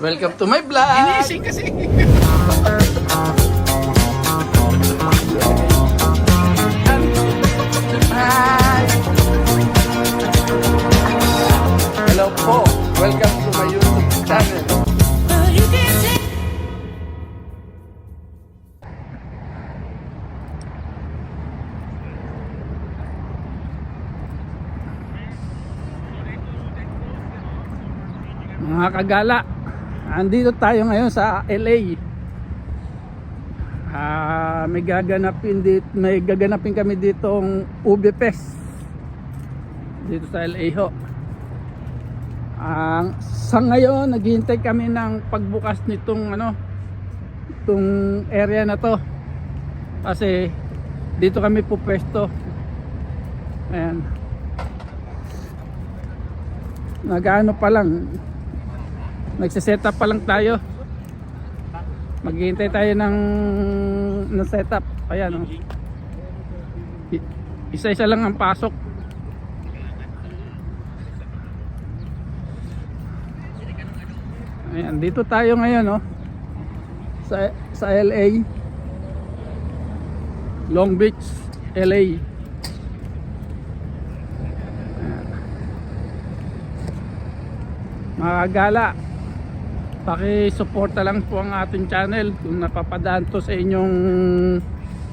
Welcome to my vlog! Ginising kasi. Hi! Hello po! Welcome to my YouTube channel. Mga kagala, andito tayo ngayon sa LA. May gaganapin kami ditong Ube Fest dito sa LA ho. Sa ngayon naghihintay kami ng pagbukas nitong itong area na to, kasi dito kami pupwesto. Ayan, pa lang, nagsiset-up pa lang tayo. Maghihintay tayo ng setup. Ayan, isa-isa lang ang pasok. Ayan, dito tayo ngayon sa LA, Long Beach, LA. Mga kagala, paki-suporta lang po ang ating channel. Kung napapadaan to sa inyong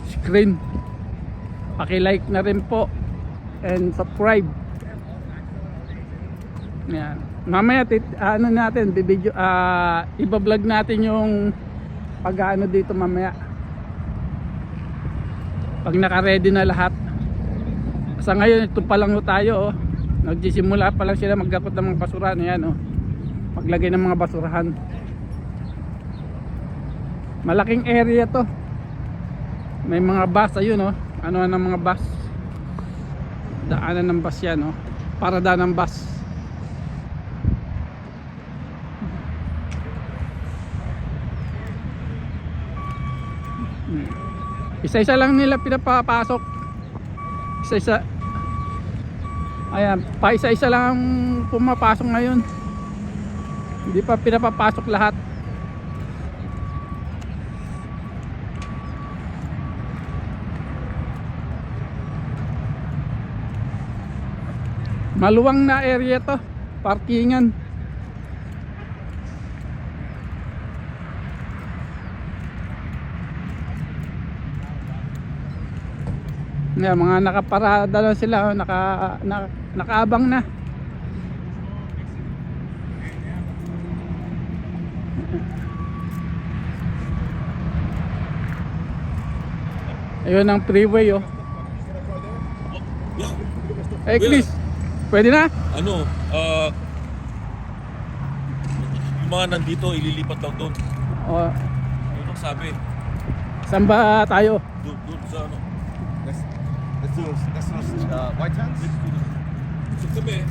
screen, paki-like na rin po and subscribe. Yan. Mamaya natin bibidyo, iba-vlog natin yung pag-ano dito mamaya, pag naka-ready na lahat. Sa ngayon ito pa lang tayo, nagsisimula pa lang sila magdakot ng mga basurahan. Ayan, maglagay ng mga basurahan. Malaking area to, may mga bus. Ayun, ano ng mga bus, daanan ng bus yan, para daan ng bus. Isa-isa lang nila pinapapasok, isa-isa. Ayan, pa isa-isa lang pumapasok ngayon, hindi pa pinapapasok lahat. Maluwang na area to, parkingan. Yan, mga nakaparada lang sila, nakaabang na. Ayun ang freeway, Hey Chris, pwede na? Yung mga nandito ililipat daw doon. Yun ang sabi. Saan ba tayo? Doon sa Let's do White Sands. Sa gabi.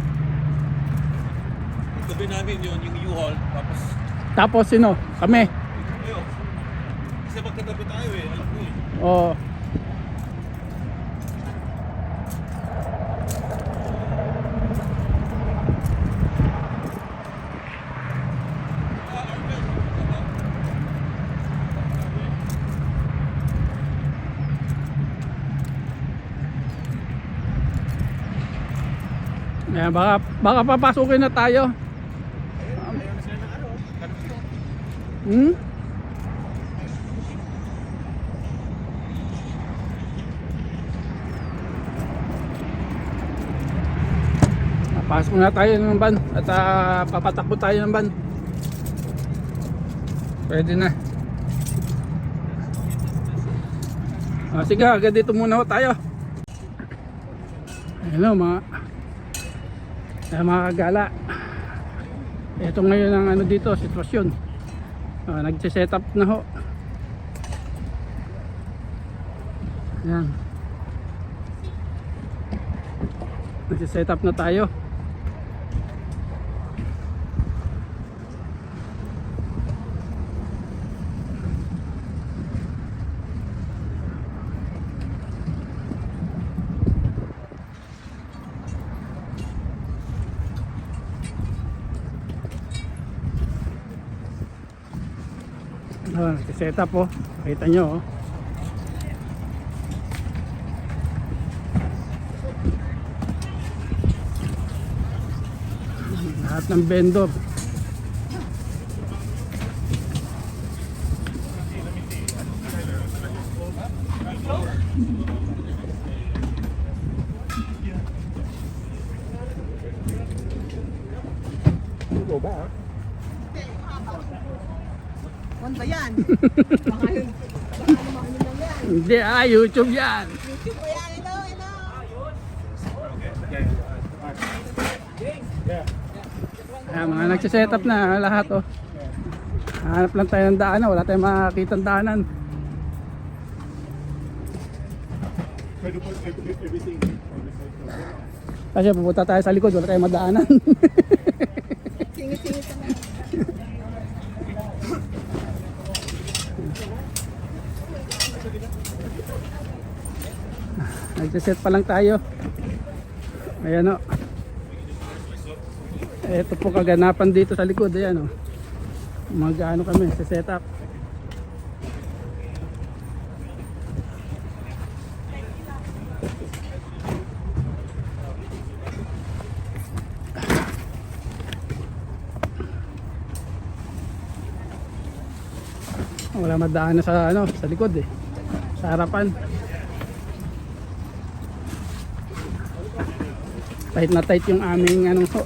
Sa gabi namin yun, yung U-Haul. Tapos sino? Kami? Ayun. Kasi magkatabi tayo alam ko Oo. Ayan, baka papasukin na tayo. Pasok na tayo ng van at papatakbo tayo ng van. Pwede na. Sige, agad dito muna tayo. Hello mga kagala. Ito ngayon ang dito, sitwasyon. Nagse-set up na ho. Ayan. Nagse-set up na tayo. Set up oh. Nakita nyo oh. Lahat ng vendor. Ano ba yan? Baka yun. Hindi YouTube yan. YouTube ba yan? Ito. Ayan, mga nagsiset up na lahat oh. Hanap lang tayo ng daanan, wala tayong makakita ng daanan. Kasi pupunta tayo sa likod, wala tayong madaanan. Singit-singit ka na. Nagsiset pa lang tayo. Ayan o. Ito po kaganapan dito sa likod. Ayan o. Mag-ano kami sa setup. Wala madaan na sa ano, sa likod eh. Sa harapan. Tight na tight yung aming anong ho.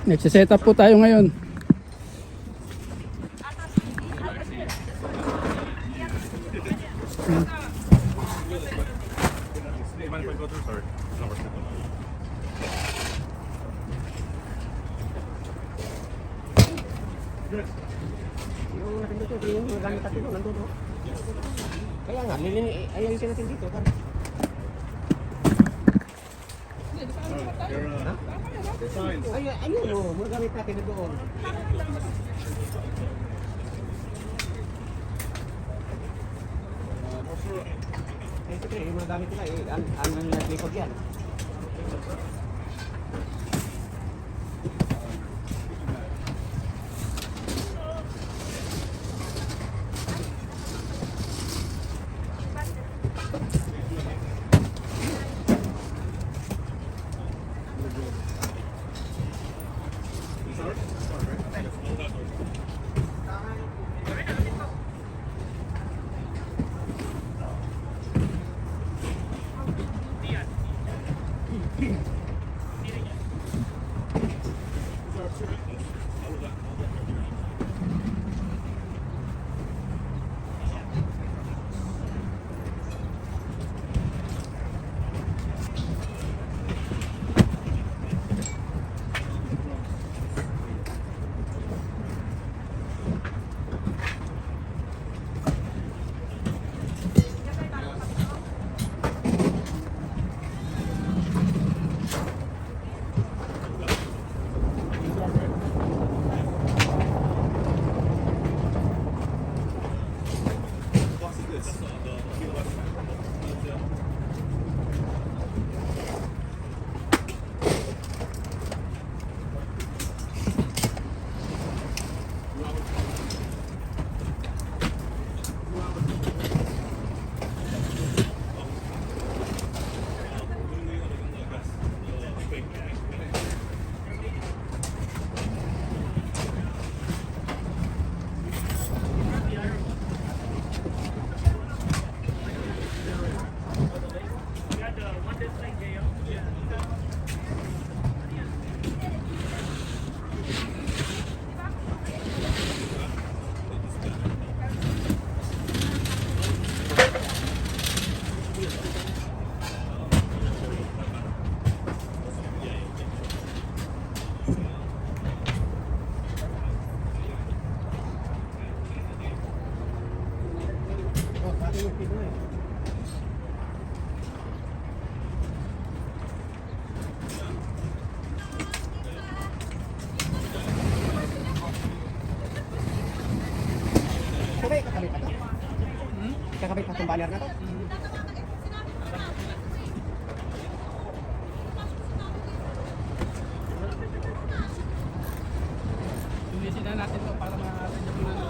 Nagsiset up po tayo ngayon. Kaya nga, ayalisin natin dito. Ayun o, magamit natin na doon. Siyempre, yung mga gamit nila, ang naglikod yan. banner na to. Tulisin na natin to para makakasya mo na.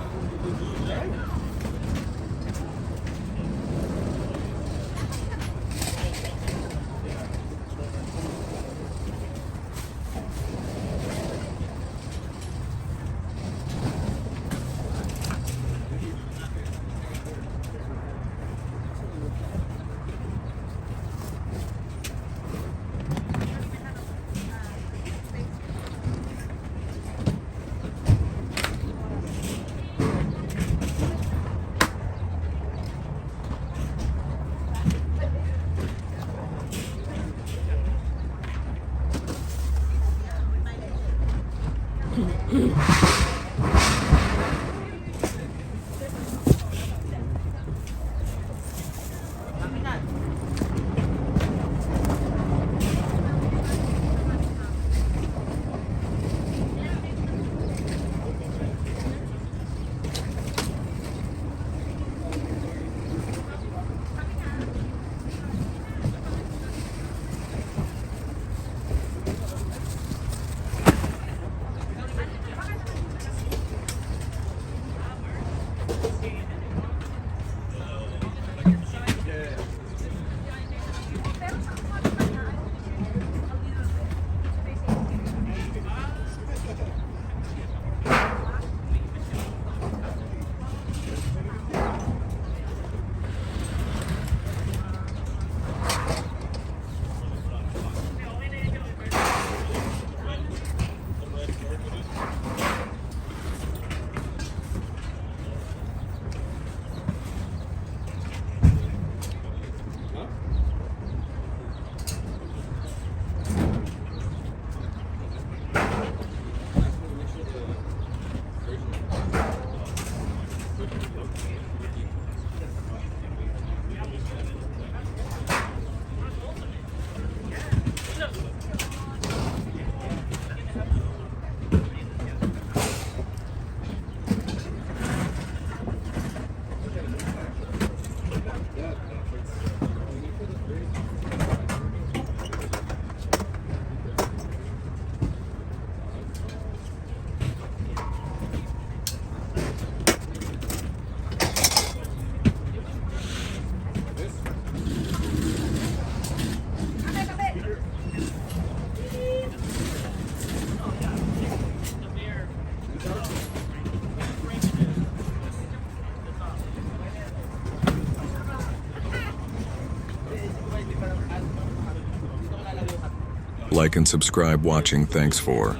Like and subscribe watching. Thanks for